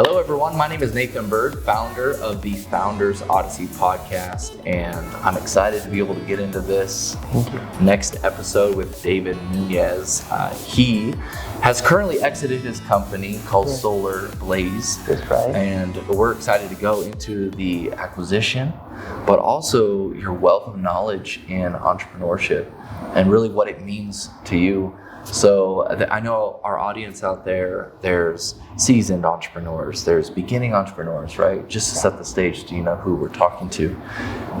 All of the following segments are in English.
Hello, everyone. My name is Nathan Bird, founder of the Founders Odyssey podcast, and I'm excited to be able to get into this next episode with David Nunez. He has currently exited his company called Solar Blaze. That's right. And we're excited to go into the acquisition, but also your wealth of knowledge in entrepreneurship and really what it means to you. So I know our audience out there, there's seasoned entrepreneurs, there's beginning entrepreneurs, right? Just to set the stage, do you know who we're talking to?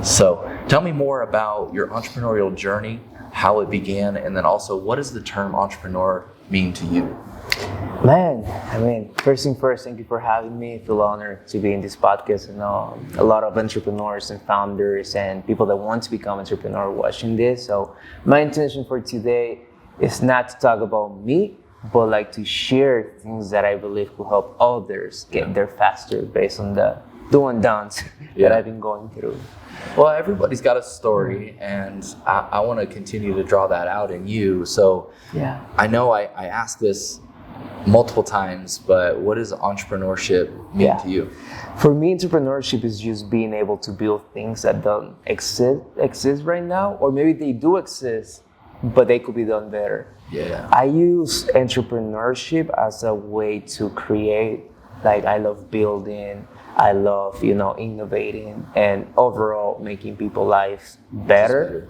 So tell me more about your entrepreneurial journey, how it began, and then also what does the term entrepreneur mean to you? Man, first thing first, thank you for having me. I feel honored to be in this podcast. I know a lot of entrepreneurs and founders and people that want to become entrepreneurs watching this. So my intention for today is not to talk about me, but like to share things that I believe will help others get there faster based on the do and don'ts that I've been going through. Well, everybody's got a story, and I want to continue to draw that out in you. So I know I asked this multiple times, but what does entrepreneurship mean to you? For me, entrepreneurship is just being able to build things that don't exist right now, or maybe they do exist, but they could be done better. I use entrepreneurship as a way to create. Like, I love building, I love, innovating, and overall making people's lives better.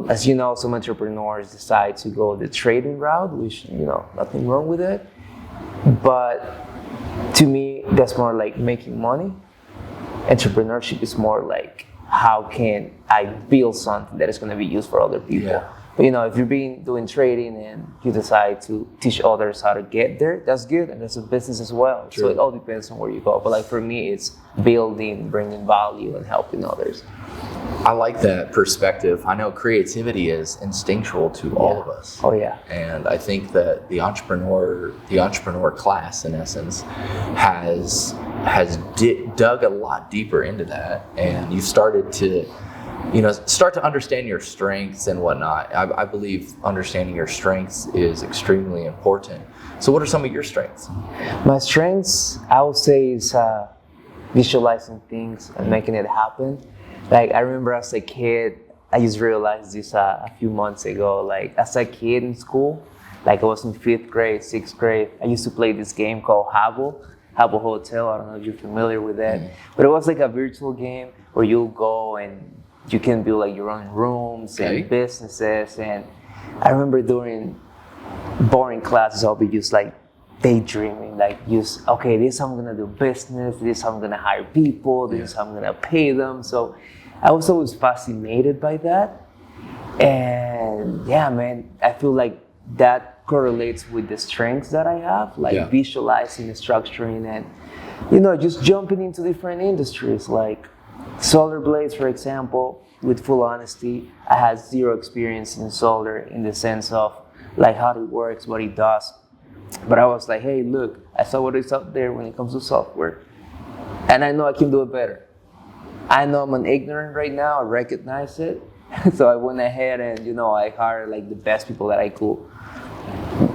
As you know, some entrepreneurs decide to go the trading route, which, nothing wrong with it. But to me, that's more like making money. Entrepreneurship is more like, how can I build something that is going to be used for other people? But if you've been doing trading and you decide to teach others how to get there, that's good, and that's a business as well. True. So it all depends on where you go. But like for me, it's building, bringing value, and helping others. I like that perspective. I know creativity is instinctual to all of us. And I think that the entrepreneur class, in essence, has dug a lot deeper into that, and you've started to understand your strengths and whatnot. I believe understanding your strengths is extremely important. So what are some of your strengths? My strengths, I would say, is visualizing things and making it happen. Like, I remember as a kid, I just realized this a few months ago, like as a kid in school, like I was in 5th grade, 6th grade, I used to play this game called Habbo Hotel. I don't know if you're familiar with that, but it was like a virtual game where you'll go and you can build like your own rooms and businesses. And I remember during boring classes, I'll be just like daydreaming, like this is how I'm gonna do business, this is how I'm gonna hire people, this is how I'm gonna pay them. So I was always fascinated by that. And I feel like that correlates with the strengths that I have, like visualizing, structuring, and just jumping into different industries. Like Solar Blaze, for example, with full honesty, I had zero experience in solar in the sense of like how it works, what it does. But I was like, hey, look, I saw what is out there when it comes to software, and I know I can do it better. I know I'm an ignorant right now, I recognize it. So I went ahead and, I hired like the best people that I could,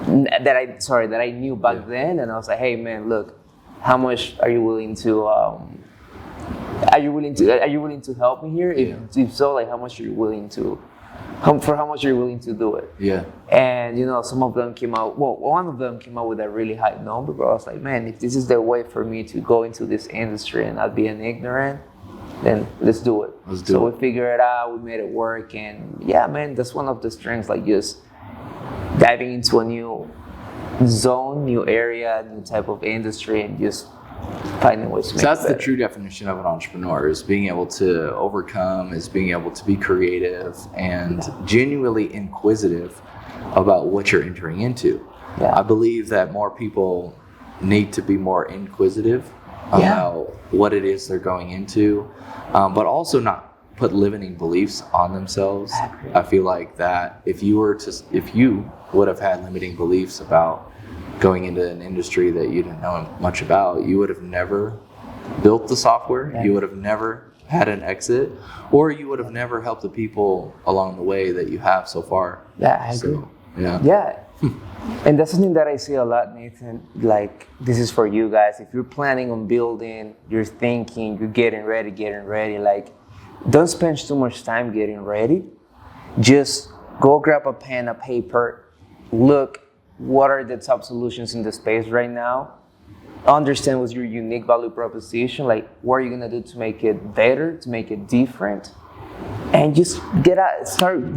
that I knew back then. And I was like, hey man, look, how much are you willing to, are you willing to help me here? If so, like how much are you willing to, for how much are you willing to do it? And some of them came out, one of them came out with a really high number, but I was like, man, if this is the way for me to go into this industry and not be an ignorant, then let's do it. So we figured it out, we made it work, and that's one of the strengths, like just diving into a new zone, new area, new type of industry, and just finding ways to make it better. So that's the true definition of an entrepreneur, is being able to overcome, is being able to be creative and genuinely inquisitive about what you're entering into. I believe that more people need to be more inquisitive about what it is they're going into, but also not put limiting beliefs on themselves. I feel like that if you would have had limiting beliefs about going into an industry that you didn't know much about, you would have never built the software, you would have never had an exit, or you would have never helped the people along the way that you have so far. I agree. And that's something that I see a lot, Nathan. Like, this is for you guys. If you're planning on building, you're thinking, you're getting ready, like, don't spend too much time getting ready. Just go grab a pen, a paper, look what are the top solutions in the space right now. Understand what's your unique value proposition, like what are you gonna do to make it better, to make it different, and just start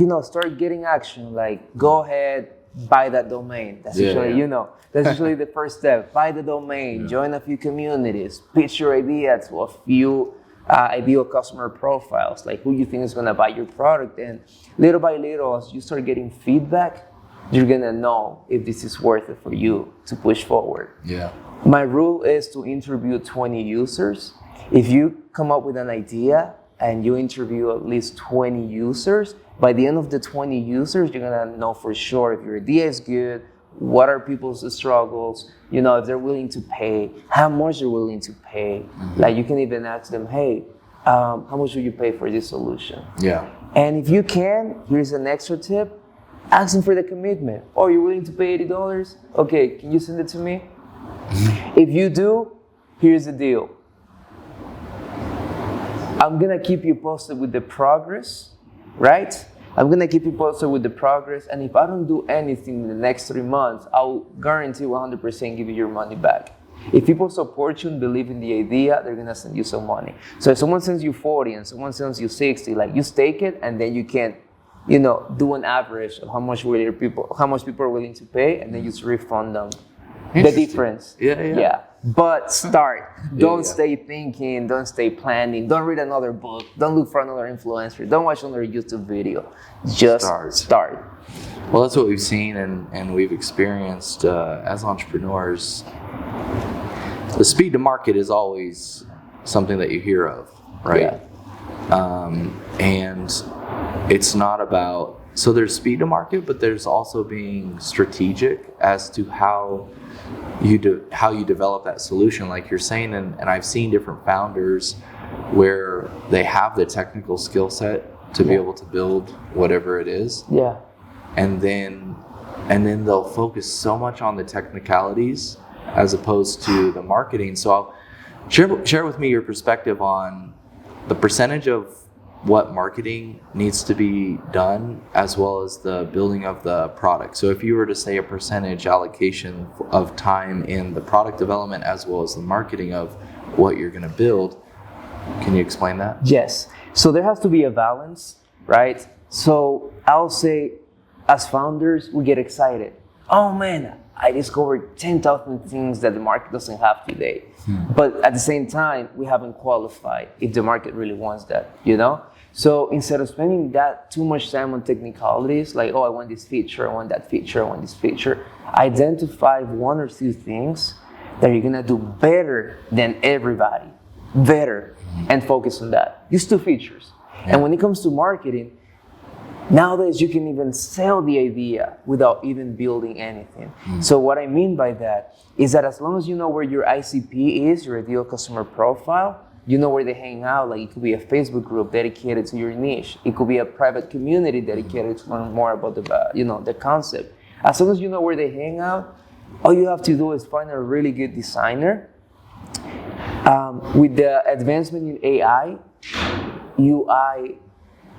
getting action. Like, go ahead, buy that domain. That's that's usually the first step. Buy the domain, join a few communities, pitch your idea to a few ideal customer profiles, like who you think is gonna buy your product, and little by little, as you start getting feedback, you're gonna know if this is worth it for you to push forward. Yeah. My rule is to interview 20 users. If you come up with an idea and you interview at least 20 users, by the end of the 20 users, you're gonna know for sure if your idea is good, what are people's struggles, if they're willing to pay, how much they're willing to pay. Mm-hmm. Like, you can even ask them, hey, how much will you pay for this solution? Yeah. And if you can, here's an extra tip, ask them for the commitment. Oh, you're willing to pay $80? Okay, can you send it to me? If you do, here's the deal. I'm gonna keep you posted with the progress, right? I'm gonna keep you posted with the progress, and if I don't do anything in the next 3 months, I'll guarantee 100% give you your money back. If people support you and believe in the idea, they're gonna send you some money. So if someone sends you 40 and someone sends you 60, like, you stake it, and then you can, do an average of how much people are willing to pay, and then you just refund them the difference. Yeah. But start. Don't stay thinking. Don't stay planning. Don't read another book. Don't look for another influencer. Don't watch another YouTube video. Just start. Well, that's what we've seen and we've experienced as entrepreneurs. The speed to market is always something that you hear of, right? Yeah. And it's not about, so there's speed to market, but there's also being strategic as to how you develop that solution, like you're saying. And I've seen different founders where they have the technical skill set to be able to build whatever it is. Yeah. And then they'll focus so much on the technicalities as opposed to the marketing. So I'll share with me your perspective on the percentage of what marketing needs to be done, as well as the building of the product. So if you were to say a percentage allocation of time in the product development as well as the marketing of what you're going to build, can you explain that? Yes. So there has to be a balance, right? So I'll say, as founders, we get excited. Oh man, I discovered 10,000 things that the market doesn't have today. But at the same time, we haven't qualified if the market really wants that, So instead of spending that too much time on technicalities, like, oh, I want this feature, I want that feature, I want this feature, identify one or two things that you're gonna do better than everybody, and focus on that. Use 2 features. Yeah. And when it comes to marketing, nowadays you can even sell the idea without even building anything. So what I mean by that is that as long as you know where your ICP is, your ideal customer profile, you know where they hang out. Like, it could be a Facebook group dedicated to your niche. It could be a private community dedicated to learn more about the concept. As long as you know where they hang out, all you have to do is find a really good designer. With the advancement in AI, UI,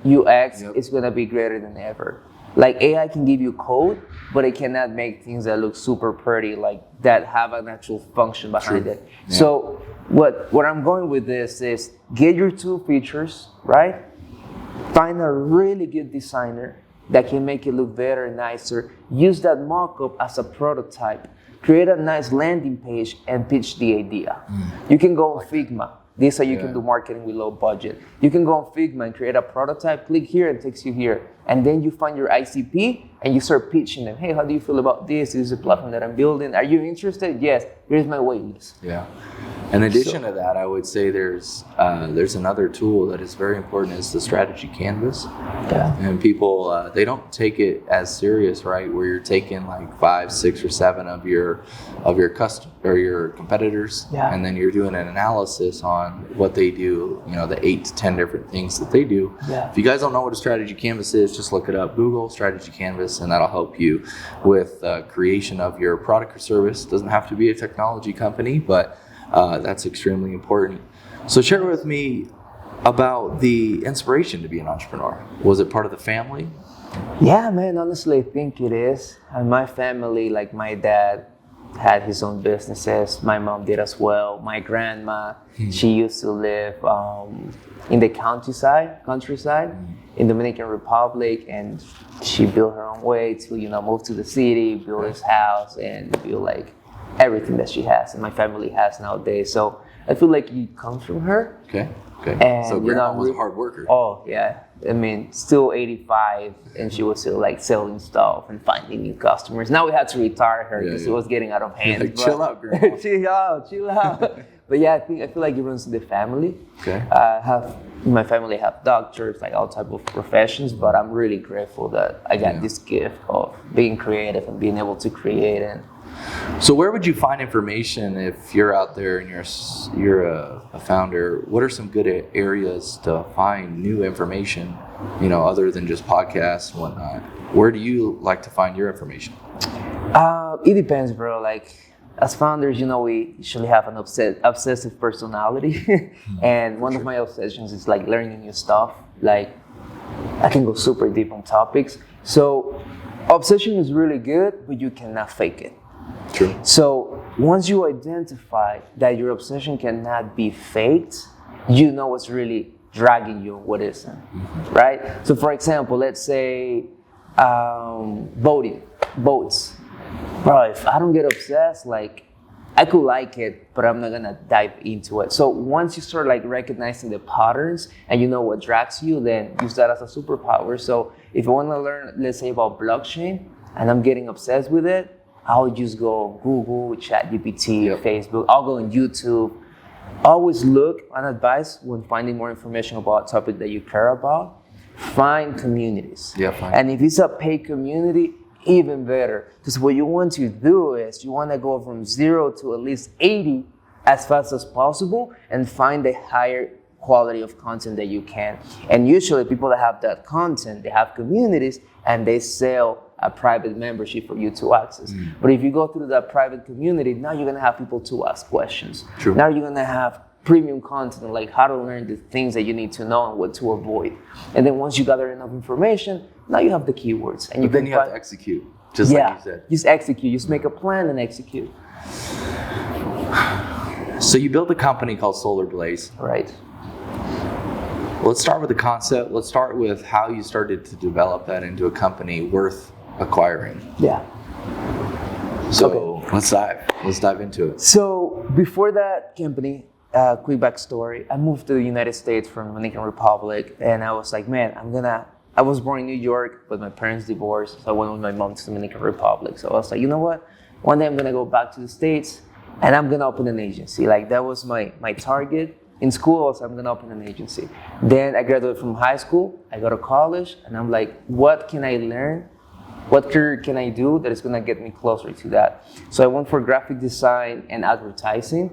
UX is going to be greater than ever. Like, AI can give you code, but it cannot make things that look super pretty, like that have an actual function behind it. Yeah. So what I'm going with this is get your 2 features, right? Find a really good designer that can make it look better and nicer. Use that mock-up as a prototype. Create a nice landing page and pitch the idea. You can go on Figma. This is how you can do marketing with low budget. You can go on Figma and create a prototype, click here, and it takes you here. And then you find your ICP and you start pitching them. Hey, how do you feel about this? This is a platform that I'm building. Are you interested? Yes, here's my waitlist. Yeah. In addition to that, I would say there's another tool that is very important, is the strategy canvas. Yeah. And people they don't take it as serious, right? Where you're taking like 5, 6, or 7 of your or your competitors, Yeah. and then you're doing an analysis on what they do. You know, the 8 to 10 different things that they do. Yeah. If you guys don't know what a strategy canvas is, just look it up. Google strategy canvas, and that'll help you with creation of your product or service. Doesn't have to be a technology company, but that's extremely important. So share with me about the inspiration to be an entrepreneur. Was it part of the family? Yeah, man, honestly, I think it is. And my family, like my dad had his own businesses. My mom did as well. My grandma, she used to live in the countryside in Dominican Republic, and she built her own way to, move to the city, build his house, and build like everything that she has and my family has nowadays. So I feel like it comes from her. Okay. And, So grandma was a hard worker. Oh, yeah. I mean, still 85, and she was still like selling stuff and finding new customers. Now we had to retire her because it was getting out of hand. Like, chill out, grandma. chill out. But yeah, I feel like it runs in the family. Okay. My family have doctors, like all type of professions, but I'm really grateful that I got this gift of being creative and being able to create. And so where would you find information if you're out there and you're a founder? What are some good areas to find new information, other than just podcasts and whatnot? Where do you like to find your information? It depends, bro. Like, as founders, we usually have an obsessive personality. And one of my obsessions is like learning new stuff. Like, I can go super deep on topics. So obsession is really good, but you cannot fake it. True. So once you identify that your obsession cannot be faked, you know what's really dragging you and what isn't, right? So for example, let's say boats. Bro, if I don't get obsessed, like, I could like it, but I'm not gonna dive into it. So once you start like recognizing the patterns and you know what drags you, then use that as a superpower. So if you wanna learn, let's say about blockchain, and I'm getting obsessed with it, I'll just go Google, ChatGPT, Facebook. I'll go on YouTube. Always look and advise when finding more information about a topic that you care about. Find communities. And if it's a paid community, even better. Because what you want to do is you want to go from 0 to at least 80 as fast as possible and find a higher quality of content that you can. And usually people that have that content, they have communities and they sell a private membership for you to access. But if you go through that private community, now you're gonna have people to ask questions. True. Now you're gonna have premium content, like how to learn the things that you need to know and what to avoid. And then once you gather enough information, now you have the keywords. And then you have to execute, just like you said. Just execute, just make a plan and execute. So you built a company called Solar Blaze. Right. Let's start with the concept. Let's start with how you started to develop that into a company worth acquiring. Yeah. So let's dive into it. So before that company, quick backstory, I moved to the United States from Dominican Republic, and I was like, man, I was born in New York, but my parents divorced, so I went with my mom to Dominican Republic. So I was like, you know what? One day I'm gonna go back to the States, and I'm gonna open an agency. Like, that was my target. In school, also, I'm gonna open an agency. Then I graduated from high school, I go to college, and I'm like, what can I learn? What career can I do that is gonna get me closer to that? So I went for graphic design and advertising.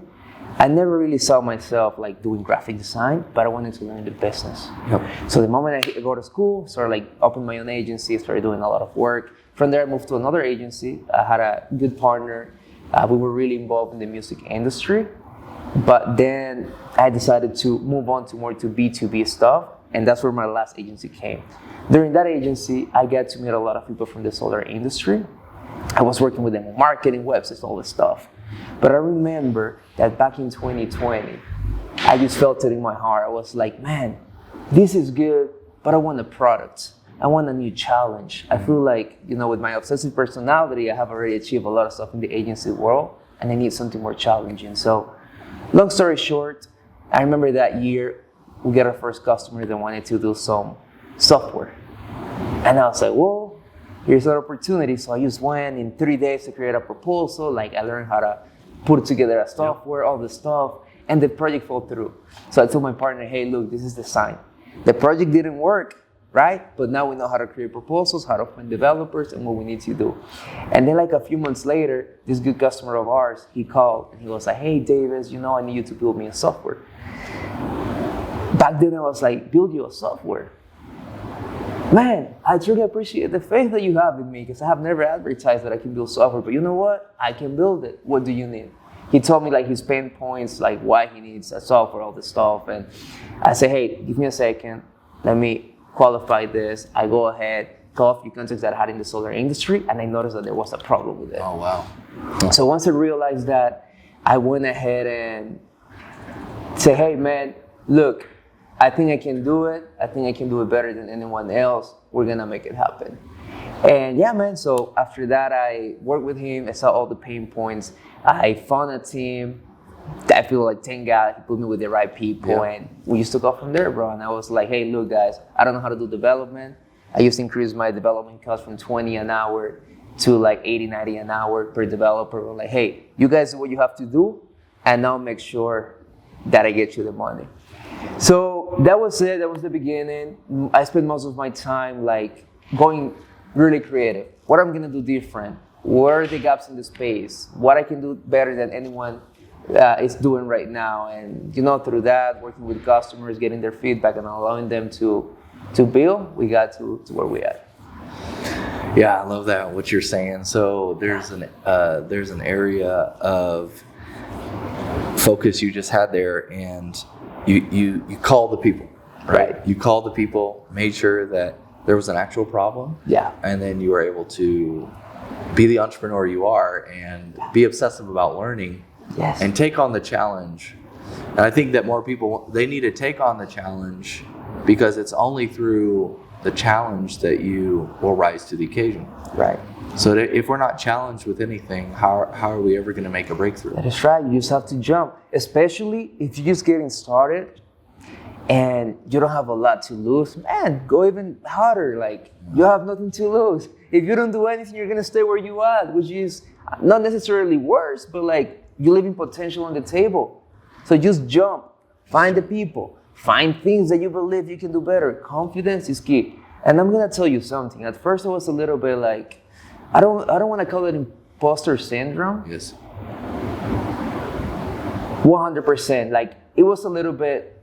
I never really saw myself like doing graphic design, but I wanted to learn the business. So the moment I go to school, started like open my own agency, started doing a lot of work. From there, I moved to another agency. I had a good partner. We were really involved in the music industry. But then I decided to move on to more to B2B stuff, and that's where my last agency came. During that agency, I got to meet a lot of people from the solar industry. I was working with them on marketing, websites, all this stuff. But I remember that back in 2020, I just felt it in my heart. I was like, man, this is good, but I want a product. I want a new challenge. I feel like, with my obsessive personality, I have already achieved a lot of stuff in the agency world, and I need something more challenging. So, long story short, I remember that year we got our first customer that wanted to do some software. And I was like, well, here's an opportunity. So I just went in 3 days to create a proposal. Like, I learned how to put together a software, all this stuff. and the project fell through. So I told my partner, hey, look, this is the sign. The project didn't work, right? But now we know how to create proposals, how to find developers, and what we need to do. And then like a few months later, this good customer of ours, he called and he was like, hey, Davis, I need you to build me a software. Back then I was like, build you a software? Man, I truly appreciate the faith that you have in me, because I have never advertised that I can build software, but you know what? I can build it. What do you need? He told me like his pain points, like why he needs a software, all this stuff. And I said, hey, give me a second. Let me qualify this. I go ahead, call a few contacts that I had in the solar industry, and I noticed that there was a problem with it. Oh, wow. So once I realized that, I went ahead and said, hey, man, look, I think I can do it. I think I can do it better than anyone else. We're going to make it happen. And yeah, man, so after that, I worked with him. I saw all the pain points. I found a team. I feel like, thank God, he put me with the right people. And we used to go from there, bro. And I was like, hey, look, guys, I don't know how to do development. I used to increase my development cost from 20 an hour to like 80, 90 an hour per developer. We're like, hey, you guys do what you have to do, and I'll make sure that I get you the money. So that was it. That was the beginning. I spent most of my time like going really creative. What I'm gonna do different? Where are the gaps in the space? What I can do better than anyone is doing right now? And through that, working with customers, getting their feedback, and allowing them to build, we got to where we at. Yeah, I love that what you're saying. So there's an area of focus you just had there, and you call the people, right? You called the people, made sure that there was an actual problem. Yeah. And then you were able to be the entrepreneur you are and be obsessive about learning. Yes. And take on the challenge. And I think that more people, they need to take on the challenge, because it's only through the challenge that you will rise to the occasion. Right. So that if we're not challenged with anything, how are we ever going to make a breakthrough? That is right. You just have to jump, especially if you're just getting started and you don't have a lot to lose. Man, go even harder. Like, you have nothing to lose. If you don't do anything, you're going to stay where you are, which is not necessarily worse, but like you're leaving potential on the table. So just jump, find the people, find things that you believe you can do better. Confidence is key. And I'm going to tell you something. At first, I was a little bit like, I don't want to call it imposter syndrome. Yes. 100%. Like, it was a little bit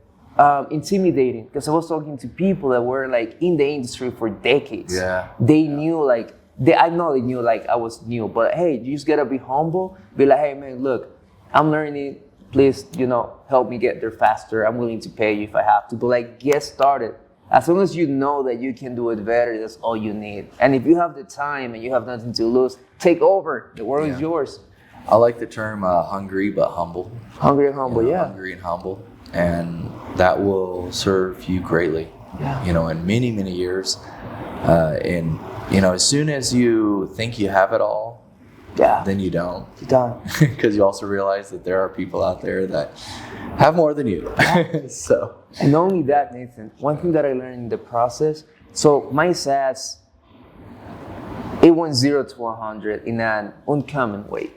intimidating, because I was talking to people that were like in the industry for decades. Yeah. They knew like, I know they knew like I was new, but hey, you just gotta be humble. Be like, hey man, look, I'm learning. Please, help me get there faster. I'm willing to pay you if I have to. But like, get started. As long as you know that you can do it better, that's all you need. And if you have the time and you have nothing to lose, take over. The world is yours. I like the term hungry but humble. Hungry and humble, Hungry and humble. And that will serve you greatly, in many, many years. And, as soon as you think you have it all, then you don't. You don't. Because you also realize that there are people out there that have more than you. So. And not only that, Nathan, one thing that I learned in the process, so my SAAS, it went 0 to 100 in an uncommon way.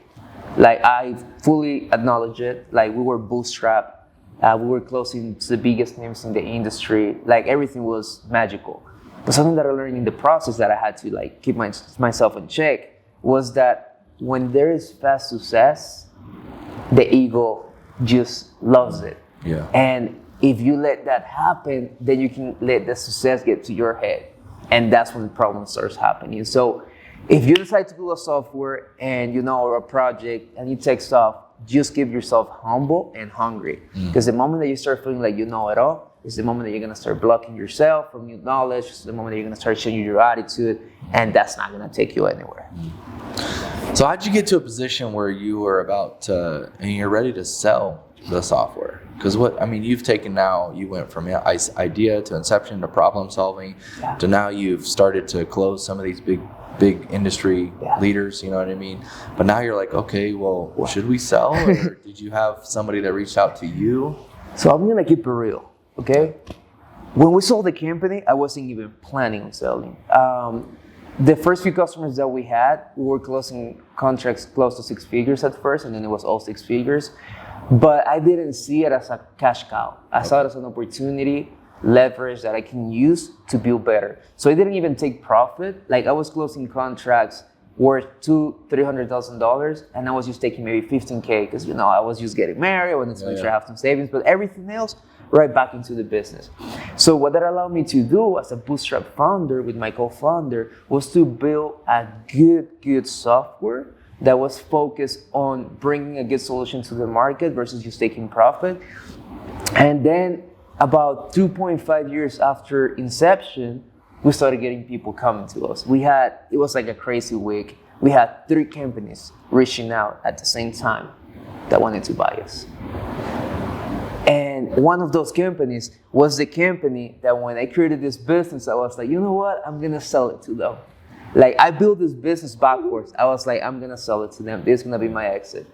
Like, I fully acknowledge it. Like, we were bootstrapped. We were closing to the biggest names in the industry. Like, everything was magical. But something that I learned in the process that I had to like keep myself in check was that when there is fast success, the ego just loves it. Yeah. And if you let that happen, then you can let the success get to your head. And that's when the problem starts happening. So if you decide to build a software and or a project and you take off, just keep yourself humble and hungry. Because the moment that you start feeling like you know it all, is the moment that you're going to start blocking yourself from new knowledge. It's the moment that you're going to start changing your attitude, and that's not going to take you anywhere. So how'd you get to a position where you were about to, and you're ready to sell the software? Because you've taken now, you went from idea to inception to problem solving, to now you've started to close some of these big industry leaders, you know what I mean? But now you're like, okay, well, should we sell? Or did you have somebody that reached out to you? So I'm going to keep it real, okay? When we sold the company, I wasn't even planning on selling. The first few customers that we had, we were closing contracts close to 6 figures at first, and then it was all 6 figures. But I didn't see it as a cash cow. I saw it as an opportunity, leverage that I can use to build better. So I didn't even take profit. Like I was closing contracts worth $300,000, and I was just taking maybe 15K because I was just getting married. I wanted to make sure I have some savings, but everything else right back into the business. So what that allowed me to do as a bootstrap founder with my co-founder was to build a good software that was focused on bringing a good solution to the market versus just taking profit. And then about 2.5 years after inception, we started getting people coming to us. It was like a crazy week. We had 3 companies reaching out at the same time that wanted to buy us. And one of those companies was the company that when I created this business, I was like, you know what? I'm gonna sell it to them. Like I built this business backwards. I was like, I'm gonna sell it to them. This is gonna be my exit.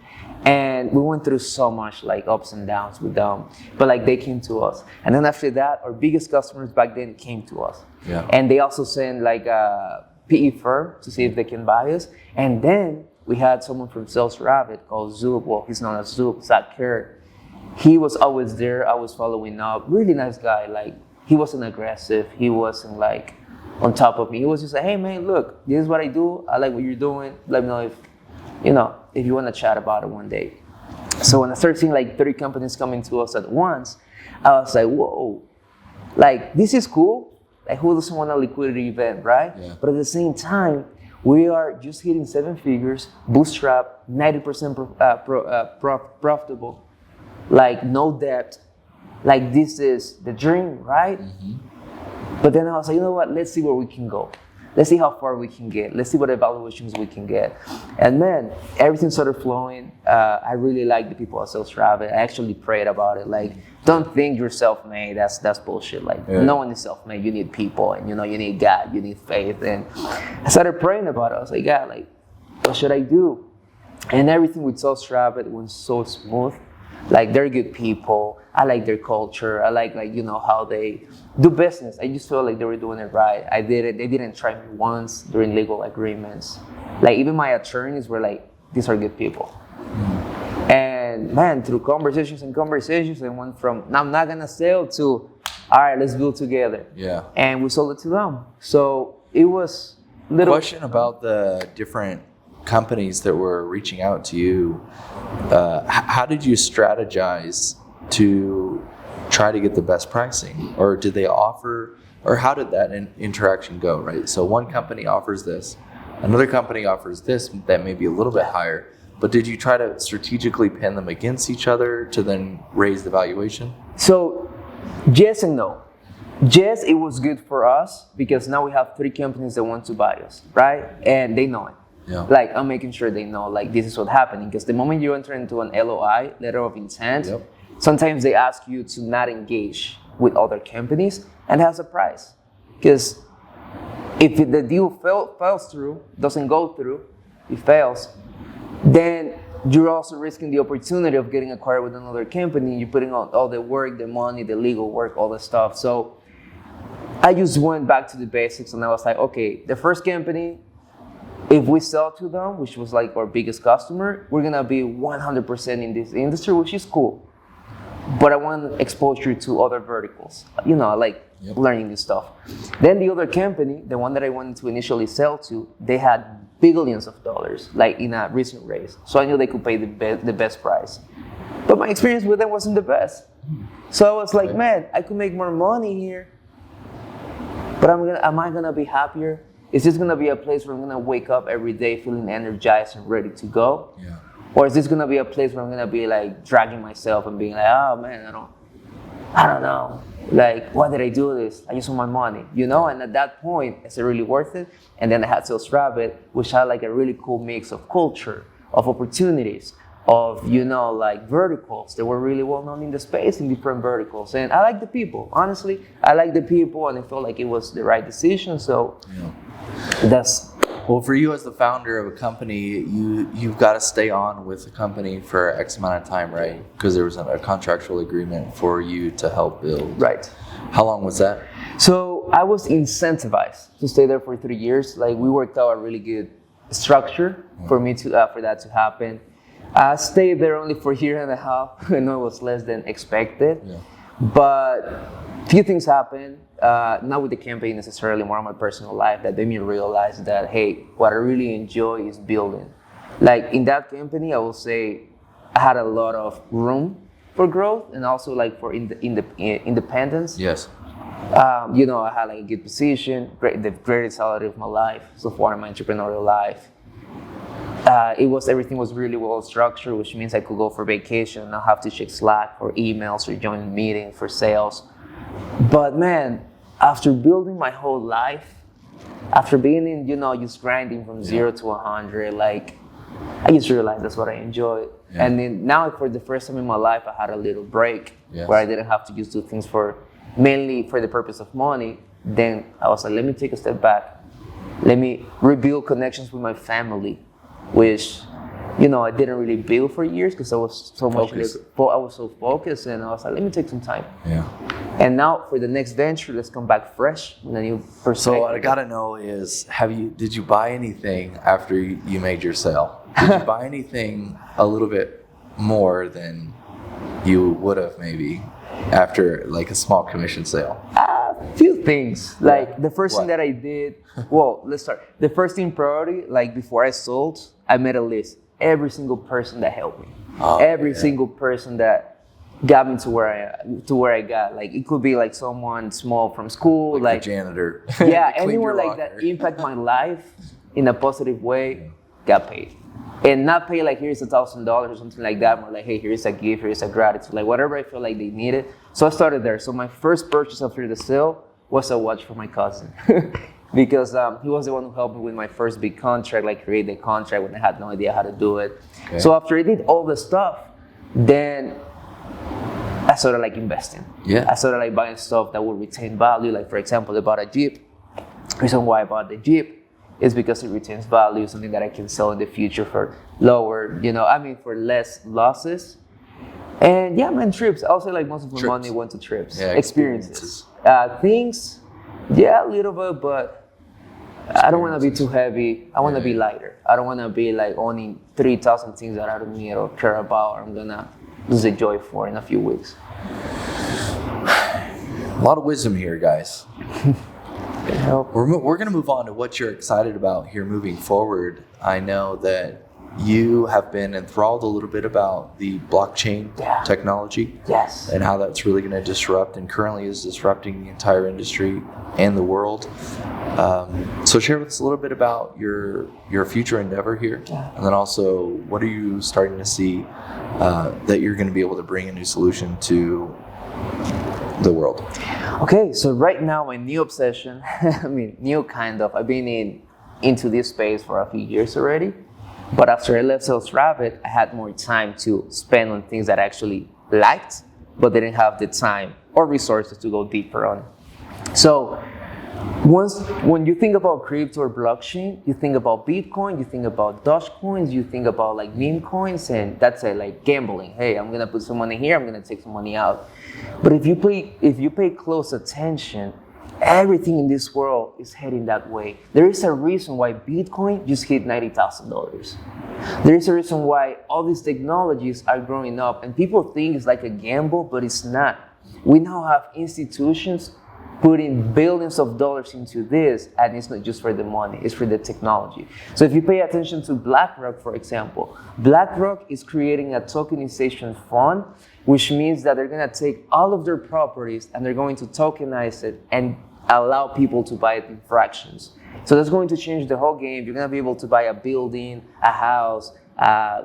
And we went through so much like ups and downs with them, but like they came to us. And then after that, our biggest customers back then came to us. Yeah. And they also sent like a PE firm to see if they can buy us. And then we had someone from Sales Rabbit called Zoop. Well, he's known as Zoop, Zach Kerr. He was always there. I was following up. Really nice guy. Like he wasn't aggressive. He wasn't like on top of me. He was just like, hey man, look, this is what I do. I like what you're doing. Let me know if you want to chat about it one day. So when I started seeing like 30 companies coming to us at once, I was like, whoa, like this is cool. Like who doesn't want a liquidity event, right? Yeah. But at the same time, we are just hitting 7 figures, bootstrap, 90% profitable, like no debt. Like this is the dream, right? Mm-hmm. But then I was like, you know what? Let's see where we can go. Let's see how far we can get. Let's see what evaluations we can get. And man, everything started flowing. I really like the people at Sales Rabbit. I actually prayed about it. Like, don't think you're self-made. That's bullshit. Like, no one is self-made. You need people, and you need God. You need faith. And I started praying about it. I was like, God, like, what should I do? And everything with Sales Rabbit was so smooth. Like they're good people. I like their culture. I like how they do business. I just felt like they were doing it right. They didn't try me once during legal agreements. Like even my attorneys were like, these are good people. And man, through conversations, I went from I'm not gonna sell to all right, let's build together. Yeah. And we sold it to them. So it was little question about the different companies that were reaching out to you. How did you strategize to try to get the best pricing, or did they offer, or how did that interaction go? Right. So one company offers this, another company offers this that may be a little bit higher, but did you try to strategically pin them against each other to then raise the valuation? So yes and no. Yes, it was good for us because now we have 3 companies that want to buy us, right? And they know it. Yeah. Like I'm making sure they know like this is what's happening, because the moment you enter into an LOI, letter of intent, sometimes they ask you to not engage with other companies, and it has a price. Because if the deal falls through, doesn't go through, it fails, then you're also risking the opportunity of getting acquired with another company. You're putting out all the work, the money, the legal work, all the stuff. So I just went back to the basics, and I was like, okay, the first company, if we sell to them, which was like our biggest customer, we're gonna be 100% in this industry, which is cool. But I want exposure to other verticals. I like learning this stuff. Then the other company, the one that I wanted to initially sell to, they had billions of dollars, like in a recent raise. So I knew they could pay the best price. But my experience with them wasn't the best. So I was like, man, I could make more money here, but am I gonna be happier? Is this gonna be a place where I'm gonna wake up every day feeling energized and ready to go? Yeah. Or is this gonna be a place where I'm gonna be like dragging myself and being like, oh man, I don't know. Like, why did I do this? I just want my money, And at that point, is it really worth it? And then I had Sales Rabbit, which had like a really cool mix of culture, of opportunities, of like verticals that were really well known in the space in different verticals. And I like the people, honestly. I like the people, and I felt like it was the right decision. So that's. Well, for you as the founder of a company, you've got to stay on with the company for X amount of time, right? Because there was a contractual agreement for you to help build. Right. How long was that? So I was incentivized to stay there for 3 years. Like we worked out a really good structure for me to for that to happen. I stayed there only for a year and a half. I know it was less than expected. Yeah. But few things happened, not with the campaign necessarily, more on my personal life, that made me realize that, hey, what I really enjoy is building. Like in that company, I will say I had a lot of room for growth and also like for independence. Yes. You know, I had like a good position, the greatest salary of my life so far in my entrepreneurial life. Everything was really well structured, which means I could go for vacation, not have to check Slack or emails or join meetings for sales. But man, after building my whole life, after being in, you know, just grinding from 0 to 100, like I just realized that's what I enjoyed. Yeah. And then now for the first time in my life, I had a little break where I didn't have to just do things mainly for the purpose of money. Then I was like, let me take a step back. Let me rebuild connections with my family, which, you know, I didn't really build for years because I was so focused, and I was like, let me take some time. Yeah. And now for the next venture, let's come back fresh with a new perspective. So what I gotta know is, did you buy anything after you made your sale? Did you buy anything a little bit more than you would have maybe after like a small commission sale? A few things. Like the first thing that I did, well, let's start. The first thing priority, like before I sold, I made a list. Every single person that helped me. Every single person that got me to where I got. Like it could be like someone small from school, like the janitor. Yeah, anyone like that impact my life in a positive way got paid. And not pay like here's $1,000 or something like that, more like hey, here's a gift, here's a gratitude, like whatever I feel like they needed. So I started there. So my first purchase after the sale was a watch for my cousin. Because he was the one who helped me with my first big contract, like create the contract when I had no idea how to do it. Okay. So after I did all the stuff, then I started like investing. Yeah. I started like buying stuff that would retain value. Like for example, I bought a Jeep. The reason why I bought the Jeep is because it retains value, something that I can sell in the future for for less losses. And yeah, man, trips. I'll say like most of my money went to trips. Yeah, experiences. Things, yeah, a little bit, but I don't want to be too heavy. I want to be lighter. I don't want to be like owning 3,000 things that I don't need or care about, or I'm going to lose the joy for in a few weeks. A lot of wisdom here, guys. We're going to move on to what you're excited about here moving forward. I know that you have been enthralled a little bit about the blockchain technology. Yes. And how that's really going to disrupt and currently is disrupting the entire industry and the world. So share with us a little bit about your future endeavor here. Yeah. And then also, what are you starting to see that you're going to be able to bring a new solution to the world? Okay, so right now my new obsession, I've been into this space for a few years already. But after I left Sales Rabbit, I had more time to spend on things that I actually liked, but didn't have the time or resources to go deeper on. So when you think about crypto or blockchain, you think about Bitcoin, you think about Dogecoins, you think about like meme coins, and that's like gambling. Hey, I'm gonna put some money here, I'm gonna take some money out. But if you pay close attention, everything in this world is heading that way. There is a reason why Bitcoin just hit $90,000. There is a reason why all these technologies are growing up, and people think it's like a gamble, but it's not. We now have institutions putting billions of dollars into this, and it's not just for the money, it's for the technology. So if you pay attention to BlackRock, for example, BlackRock is creating a tokenization fund, which means that they're gonna take all of their properties and they're going to tokenize it and allow people to buy it in fractions. So that's going to change the whole game. You're gonna be able to buy a building, a house,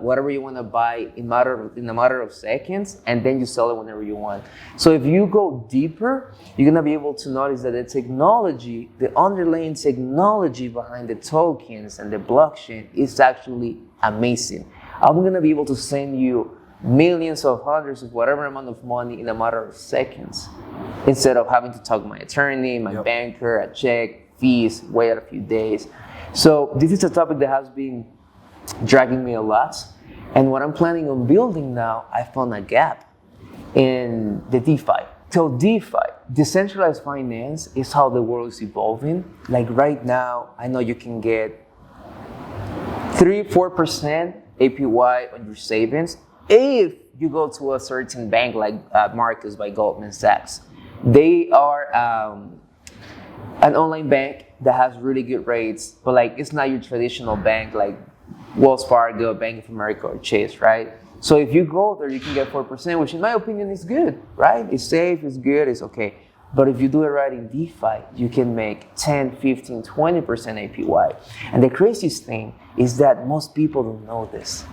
whatever you want to buy in a matter of seconds, and then you sell it whenever you want. So if you go deeper, you're gonna be able to notice that the technology, the underlying technology behind the tokens and the blockchain is actually amazing. I'm gonna be able to send you millions of hundreds of whatever amount of money in a matter of seconds, instead of having to talk to my attorney, my banker, a check, fees, wait a few days. So this is a topic that has been dragging me a lot, and what I'm planning on building now, I found a gap in the DeFi. So DeFi, decentralized finance, is how the world is evolving. Like right now, I know you can get 3-4% APY on your savings if you go to a certain bank like Marcus by Goldman Sachs. They are an online bank that has really good rates, but like it's not your traditional bank like Wells Fargo, Bank of America, or Chase, right? So if you go there, you can get 4%, which in my opinion is good, right? It's safe, it's good, it's okay. But if you do it right in DeFi, you can make 10, 15, 20% APY. And the craziest thing is that most people don't know this.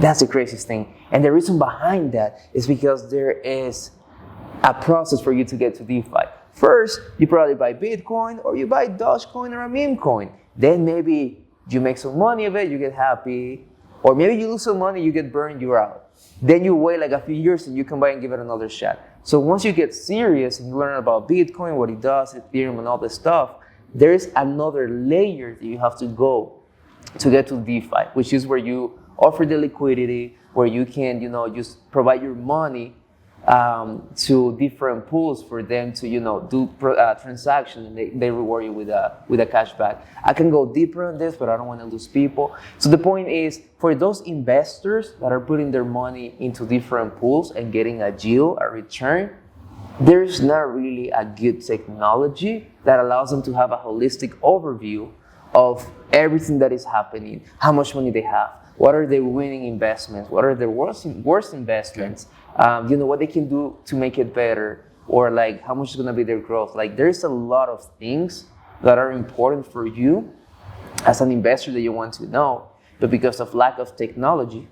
That's the craziest thing. And the reason behind that is because there is a process for you to get to DeFi. First, you probably buy Bitcoin or you buy Dogecoin or a meme coin. Then maybe you make some money of it, you get happy. Or maybe you lose some money, you get burned, you're out. Then you wait like a few years and you come back and give it another shot. So once you get serious and you learn about Bitcoin, what it does, Ethereum, and all this stuff, there's another layer that you have to go to get to DeFi, which is where you offer the liquidity, where you can, just provide your money to different pools for them to, do transactions, and they reward you with a cashback. I can go deeper on this, but I don't want to lose people. So the point is, for those investors that are putting their money into different pools and getting a yield, a return, there's not really a good technology that allows them to have a holistic overview of everything that is happening, how much money they have, what are their winning investments, what are their worst investments, what they can do to make it better, or like how much is going to be their growth. Like there's a lot of things that are important for you as an investor that you want to know, but because of lack of technology,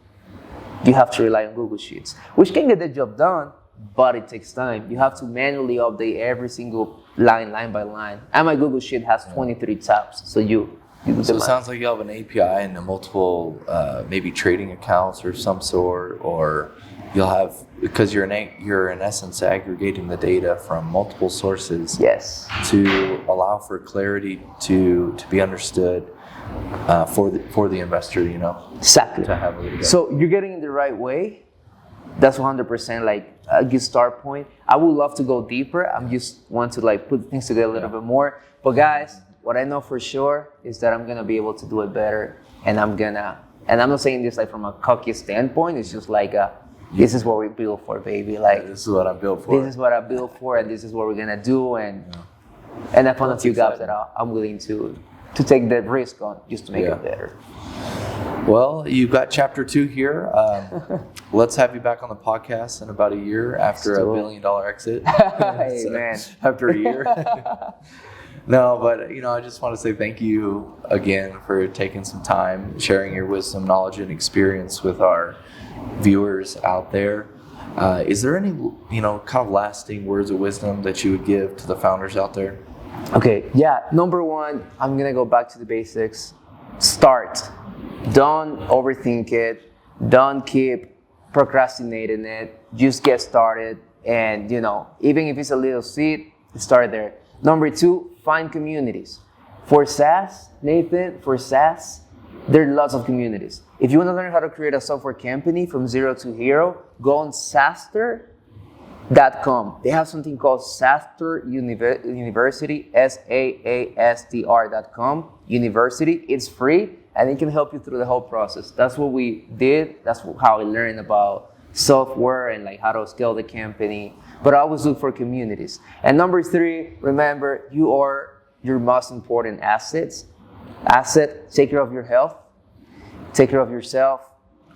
you have to rely on Google Sheets, which can get the job done, but it takes time. You have to manually update every single line by line. And my Google Sheet has 23 tabs, so you do So it sounds like you have an API and multiple maybe trading accounts or some sort, or you'll have, because you're in essence aggregating the data from multiple sources. Yes. To allow for clarity to be understood for the investor, Exactly. To have a So you're getting it the right way. That's 100% like a good start point. I would love to go deeper. I just want to like put things together a little bit more. But guys, what I know for sure is that I'm gonna be able to do it better, and I'm not saying this like from a cocky standpoint. It's just like this is what we built for, baby. Like this is what I'm built for. This is what I built for, and this is what we're gonna do. And I found a few gaps that I'm willing to take the risk on just to make it better. Well, you've got chapter 2 here. Let's have you back on the podcast in about a year after $1 billion exit. Hey, man. After a year. No, but I just want to say thank you again for taking some time, sharing your wisdom, knowledge, and experience with our viewers out there. Is there any, kind of lasting words of wisdom that you would give to the founders out there? Okay, yeah. Number one, I'm gonna go back to the basics. Start. Don't overthink it. Don't keep procrastinating it. Just get started, and even if it's a little seed, start there. Number two, find communities. For SAAS, Nathan, there are lots of communities. If you want to learn how to create a software company from zero to hero, go on SAASTR.com. They have something called SAASTR University, SAASTR.com University. It's free, and it can help you through the whole process. That's what we did. That's how I learned about software and like how to scale the company. But I always look for communities. And number three, remember, you are your most important asset. Take care of your health, take care of yourself,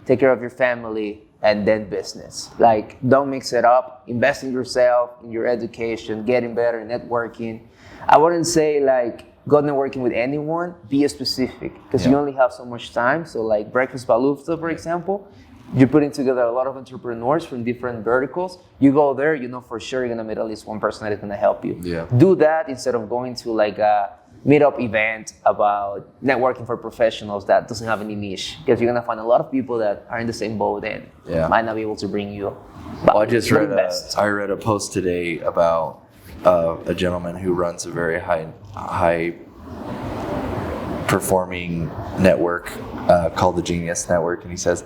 take care of your family, and then business. Like, don't mix it up. Invest in yourself, in your education, getting better, networking. I wouldn't say like go networking with anyone. Be specific, because you only have so much time. So like Breakfast Balufta, for example, you're putting together a lot of entrepreneurs from different verticals. You go there, for sure you're gonna meet at least one person that is gonna help you. Yeah. Do that instead of going to like a meetup event about networking for professionals that doesn't have any niche, because you're gonna find a lot of people that are in the same boat and might not be able to bring you. Well, I read a post today about a gentleman who runs a very high performing network called the Genius Network, and he says,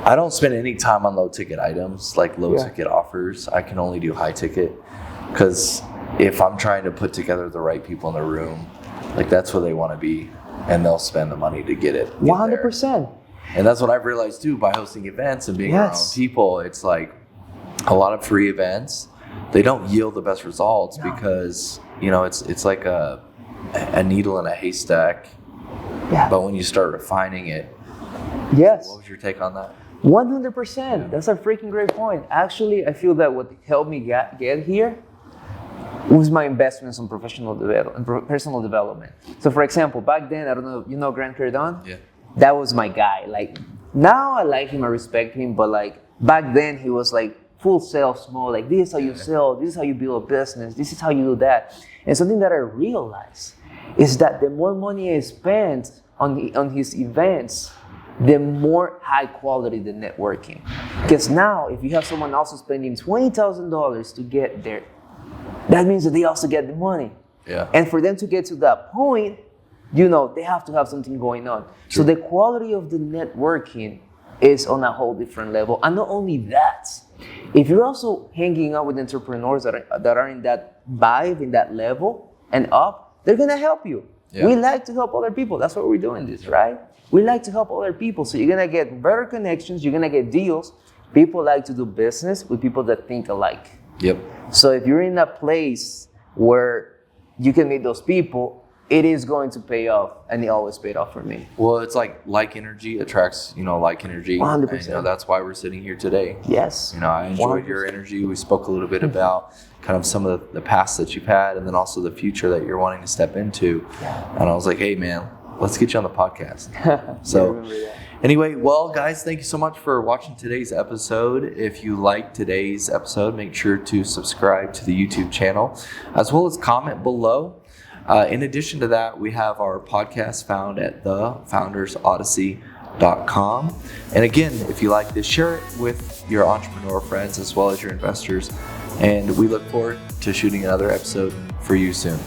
I don't spend any time on low ticket items, like low ticket offers. I can only do high ticket, because if I'm trying to put together the right people in the room, like that's where they want to be, and they'll spend the money to get it. 100%. And that's what I've realized too by hosting events and being around people. It's like a lot of free events, they don't yield the best results because, you know, it's like a needle in a haystack. Yeah. But when you start refining it, yes. What was your take on that? 100%. That's a freaking great point. Actually, I feel that what helped me get here was my investments on personal development. So, for example, back then, I don't know, you know Grant Cardone? Yeah. That was my guy. Like, now I like him, I respect him, but like back then he was like full sales mode. Like, this is how you sell, this is how you build a business, this is how you do that. And something that I realized is that the more money I spent on his events, the more high quality the networking. Because now, if you have someone also spending $20,000 to get there, that means that they also get the money. Yeah. And for them to get to that point, you know, they have to have something going on. True. So the quality of the networking is on a whole different level. And not only that, if you're also hanging out with entrepreneurs that are in that vibe, in that level and up, they're gonna help you. Yeah. We like to help other people. That's why we're doing this, right? We like to help other people. So you're gonna get better connections, you're gonna get deals. People like to do business with people that think alike. Yep. So if you're in a place where you can meet those people, it is going to pay off, and it always paid off for me. Well, it's like energy attracts, like energy. 100%. And, that's why we're sitting here today. Yes. I enjoyed 100%. Your energy. We spoke a little bit about kind of some of the past that you've had, and then also the future that you're wanting to step into. Yeah. And I was like, hey, man, let's get you on the podcast. So anyway, well, guys, thank you so much for watching today's episode. If you liked today's episode, make sure to subscribe to the YouTube channel, as well as comment below. In addition to that, we have our podcast found at thefoundersodyssey.com. And again, if you like this, share it with your entrepreneur friends as well as your investors. And we look forward to shooting another episode for you soon.